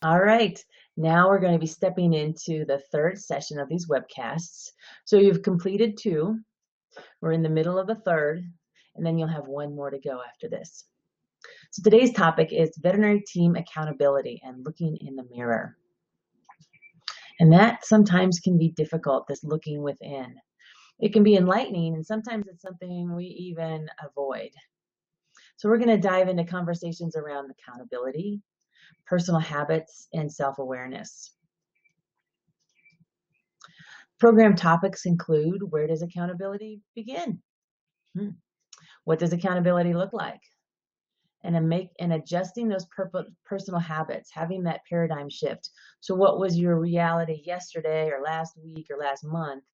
All right, now we're going to be stepping into the third session of these webcasts. So you've completed two, we're in the middle of the third, and then you'll have one more to go after this. So today's topic is veterinary team accountability and looking in the mirror. And that sometimes can be difficult, this looking within. It can be enlightening, and sometimes it's something we even avoid. So we're going to dive into conversations around accountability, personal habits, and self-awareness. Program topics include: where does accountability begin? What does accountability look like? And adjusting those personal habits, having that paradigm shift. So what was your reality yesterday or last week or last month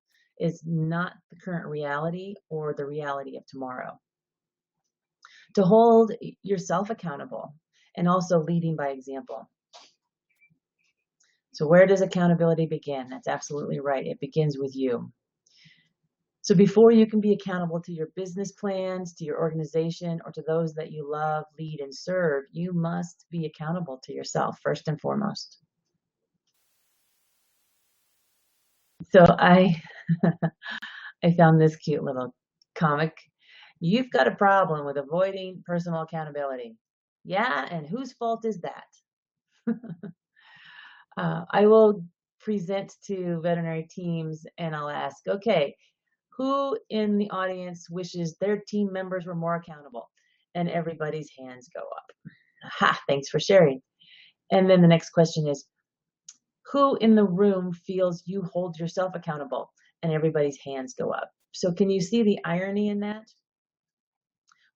is not the current reality or the reality of tomorrow. To hold yourself accountable and also leading by example. So where does accountability begin? That's absolutely right. It begins with you. So before you can be accountable to your business plans, to your organization, or to those that you love, lead, and serve, you must be accountable to yourself first and foremost. So I found this cute little comic. You've got a problem with avoiding personal accountability. Yeah, and whose fault is that? I will present to veterinary teams and I'll ask, okay, who in the audience wishes their team members were more accountable? And everybody's hands go up. Aha, thanks for sharing. And then the next question is, who in the room feels you hold yourself accountable? And everybody's hands go up. So can you see the irony in that?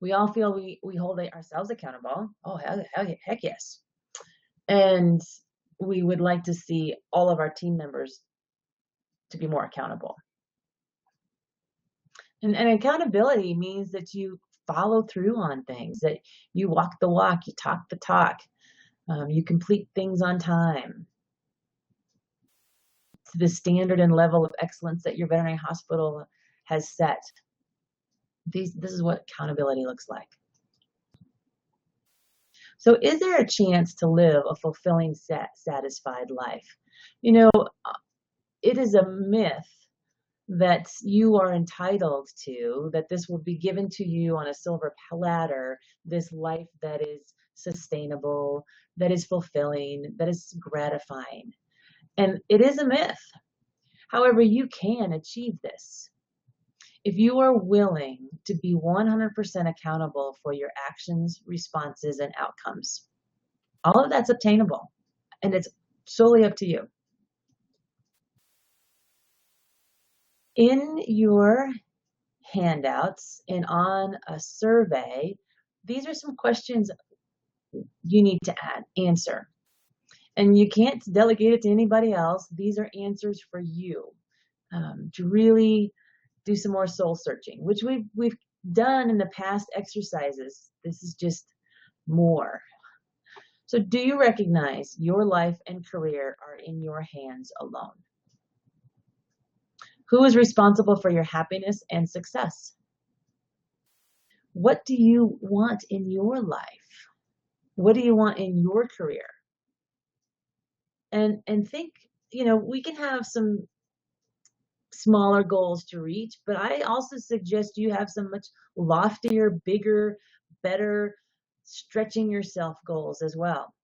We all feel we hold ourselves accountable. Oh, heck yes. And we would like to see all of our team members to be more accountable. And accountability means that you follow through on things, that you walk the walk, you talk the talk, you complete things on time. To the standard and level of excellence that your veterinary hospital has set. This is what accountability looks like. So is there a chance to live a fulfilling, satisfied life? You know, it is a myth that you are entitled to, that this will be given to you on a silver platter, this life that is sustainable, that is fulfilling, that is gratifying. And it is a myth. However, you can achieve this. If you are willing to be 100% accountable for your actions, responses, and outcomes, all of that's obtainable, and it's solely up to you. In your handouts and on a survey, these are some questions you need to answer. And you can't delegate it to anybody else. These are answers for you to really do some more soul searching, which we've done in the past exercises. This is just more. So do you recognize your life and career are in your hands alone? Who is responsible for your happiness and success? What do you want in your life? What do you want in your career? And think, we can have some smaller goals to reach, but I also suggest you have some much loftier, bigger, better, stretching yourself goals as well.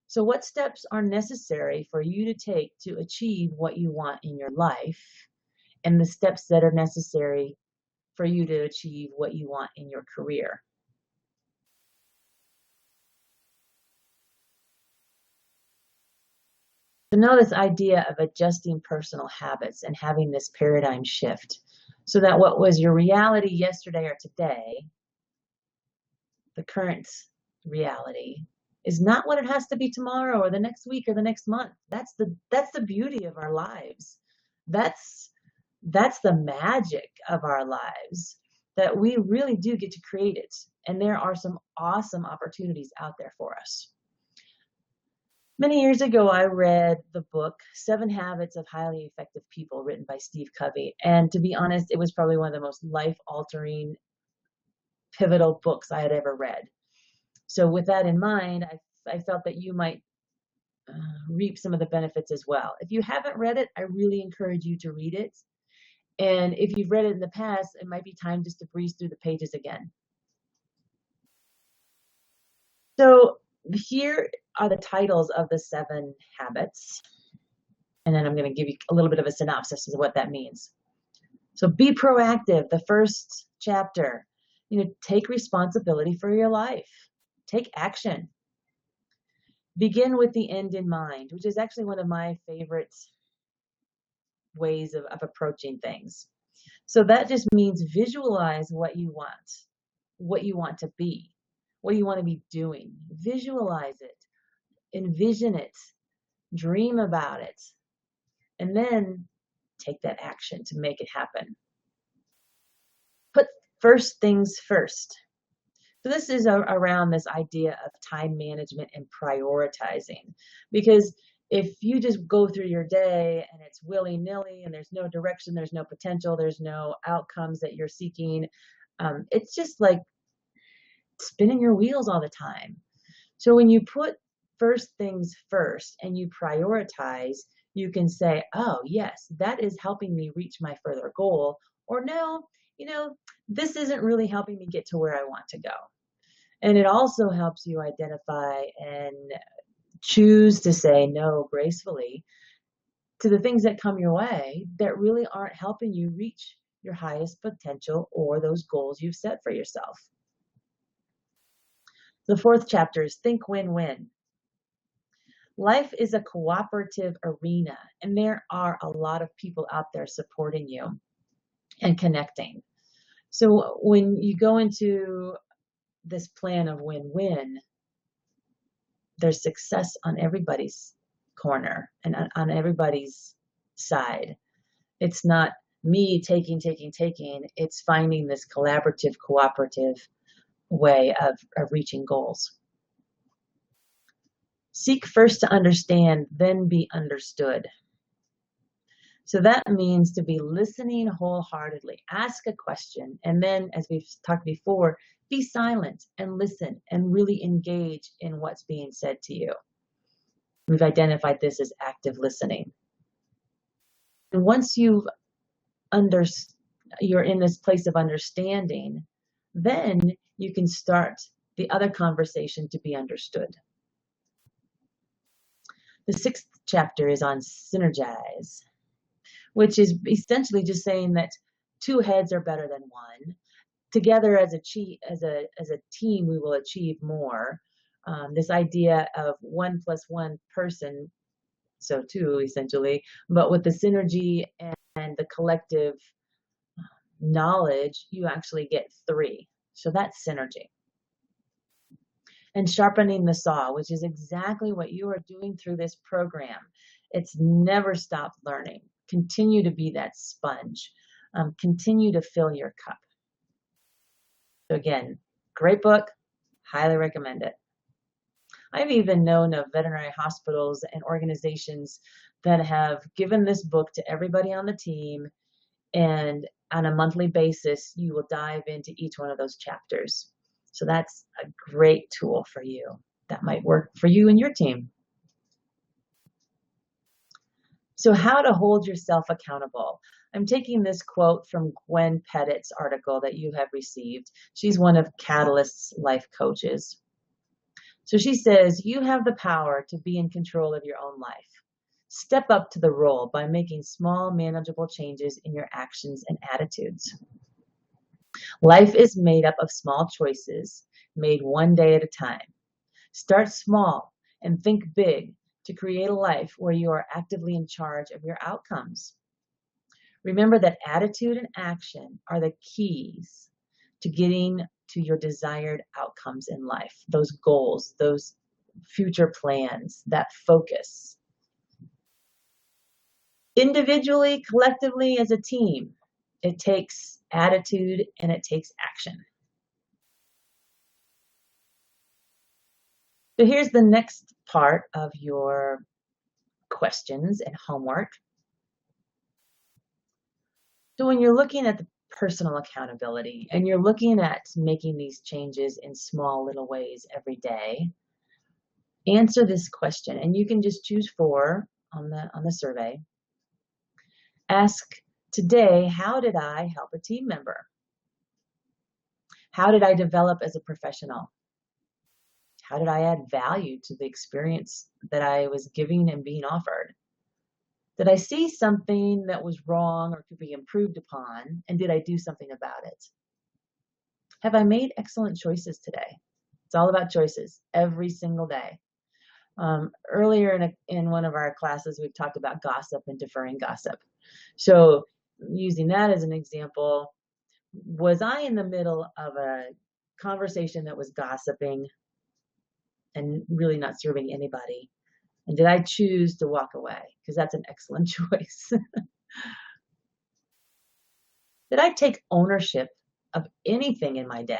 So what steps are necessary for you to take to achieve what you want in your life, and the steps that are necessary for you to achieve what you want in your career? So know this idea of adjusting personal habits and having this paradigm shift, so that what was your reality yesterday or today, the current reality, is not what it has to be tomorrow or the next week or the next month. That's the beauty of our lives. That's the magic of our lives, that we really do get to create it. And there are some awesome opportunities out there for us. Many years ago, I read the book 7 Habits of Highly Effective People, written by Steve Covey. And to be honest, it was probably one of the most life-altering, pivotal books I had ever read. So with that in mind, I I felt that you might reap some of the benefits as well. If you haven't read it, I really encourage you to read it. And if you've read it in the past, it might be time just to breeze through the pages again. So here are the titles of the 7 habits. And then I'm going to give you a little bit of a synopsis of what that means. So be proactive, the first chapter. Take responsibility for your life. Take action. Begin with the end in mind, which is actually one of my favorite ways of approaching things. So that just means visualize what you want to be, what you want to be doing. Visualize it, envision it, dream about it, and then take that action to make it happen. Put first things first. So this is around this idea of time management and prioritizing, because if you just go through your day and it's willy-nilly and there's no direction, there's no potential, there's no outcomes that you're seeking, it's just like spinning your wheels all the time. So when you put first things first and you prioritize, you can say, oh, yes, that is helping me reach my further goal. Or no, this isn't really helping me get to where I want to go. And it also helps you identify and choose to say no gracefully to the things that come your way that really aren't helping you reach your highest potential or those goals you've set for yourself. The 4th chapter is Think Win-Win. Life is a cooperative arena, and there are a lot of people out there supporting you and connecting. So when you go into this plan of win-win, there's success on everybody's corner and on everybody's side. It's not me taking. It's finding this collaborative, cooperative way of reaching goals. Seek first to understand, then be understood. So that means to be listening wholeheartedly. Ask a question, and then, as we've talked before, be silent and listen and really engage in what's being said to you. We've identified this as active listening. And once you're in this place of understanding, then you can start the other conversation to be understood. The 6th chapter is on synergize, which is essentially just saying that 2 heads are better than 1. Together as a team, we will achieve more. This idea of 1 + 1 person, so 2 essentially, but with the synergy and the collective knowledge, you actually get 3. So that's synergy. And sharpening the saw, which is exactly what you are doing through this program. It's never stop learning. Continue to be that sponge. Continue to fill your cup. So again, great book. Highly recommend it. I've even known of veterinary hospitals and organizations that have given this book to everybody on the team, and on a monthly basis, you will dive into each one of those chapters. So that's a great tool for you that might work for you and your team. So how to hold yourself accountable. I'm taking this quote from Gwen Pettit's article that you have received. She's one of Catalyst's life coaches. So she says, you have the power to be in control of your own life. Step up to the role by making small, manageable changes in your actions and attitudes. Life is made up of small choices made one day at a time. Start small and think big to create a life where you are actively in charge of your outcomes. Remember that attitude and action are the keys to getting to your desired outcomes in life, those goals, those future plans, that focus. Individually, collectively, as a team, it takes attitude and it takes action. So here's the next part of your questions and homework. So when you're looking at the personal accountability and you're looking at making these changes in small little ways every day, Answer this question, and you can just choose 4 on the survey. Ask today, how did I help a team member? How did I develop as a professional? How did I add value to the experience that I was giving and being offered? Did I see something that was wrong or could be improved upon, and did I do something about it? Have I made excellent choices today? It's all about choices every single day. Earlier in one of our classes, we've talked about gossip and deferring gossip. So using that as an example, was I in the middle of a conversation that was gossiping and really not serving anybody? And did I choose to walk away? Because that's an excellent choice. Did I take ownership of anything in my day?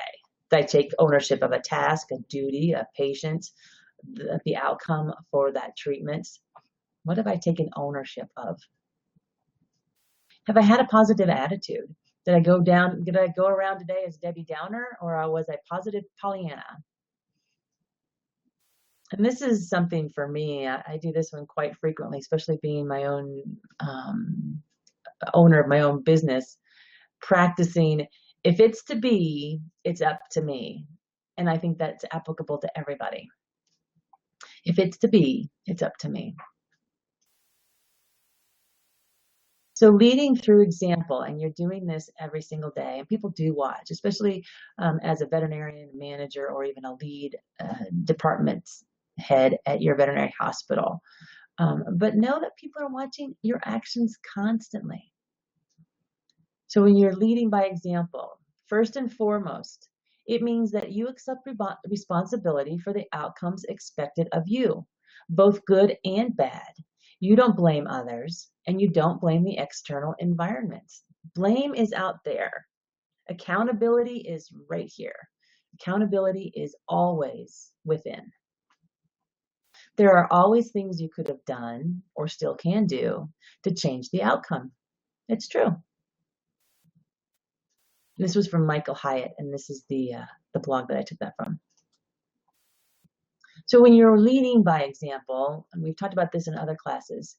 Did I take ownership of a task, a duty, a patient, the outcome for that treatment? What have I taken ownership of? Have I had a positive attitude? Did I go around today as Debbie Downer, or was I positive Pollyanna? And this is something for me, I do this one quite frequently, especially being my own owner of my own business, practicing, if it's to be, it's up to me. And I think that's applicable to everybody. If it's to be, it's up to me. So leading through example, and you're doing this every single day, and people do watch, especially as a veterinarian manager or even a lead department head at your veterinary hospital. But know that people are watching your actions constantly. So when you're leading by example, first and foremost, it means that you accept responsibility for the outcomes expected of you, both good and bad. You don't blame others, and you don't blame the external environment. Blame is out there. Accountability is right here. Accountability is always within. There are always things you could have done or still can do to change the outcome. It's true. This was from Michael Hyatt, and this is the blog that I took that from. So when you're leading by example, and we've talked about this in other classes,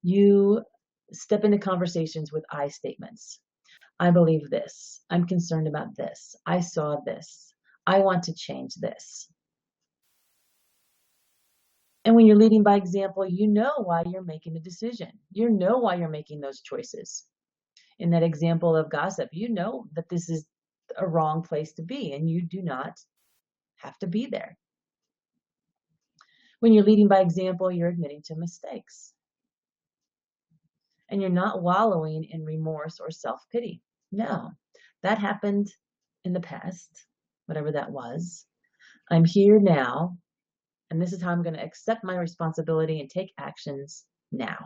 you step into conversations with I statements. I believe this. I'm concerned about this. I saw this. I want to change this. And when you're leading by example, you know why you're making a decision. You know why you're making those choices. In that example of gossip, you know that this is a wrong place to be, and you do not have to be there. When you're leading by example, you're admitting to mistakes. And you're not wallowing in remorse or self-pity. No, that happened in the past, whatever that was. I'm here now, and this is how I'm going to accept my responsibility and take actions now.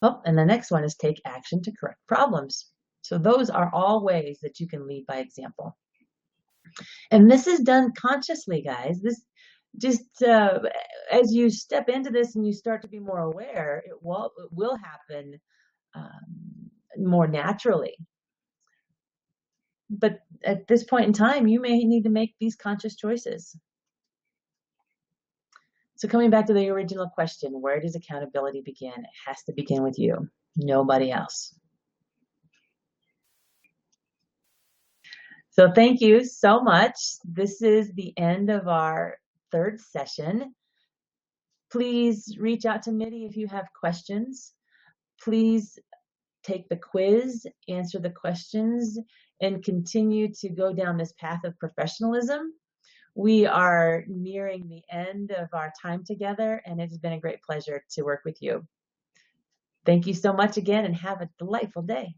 Oh, and the next one is take action to correct problems. So those are all ways that you can lead by example. And this is done consciously, guys. This just as you step into this and you start to be more aware, it will happen more naturally. But at this point in time, you may need to make these conscious choices. So coming back to the original question, where does accountability begin? It has to begin with you, nobody else. So thank you so much. This is the end of our third session. Please reach out to Mitty if you have questions. Please take the quiz, answer the questions, and continue to go down this path of professionalism. We are nearing the end of our time together, and it has been a great pleasure to work with you. Thank you so much again, and have a delightful day.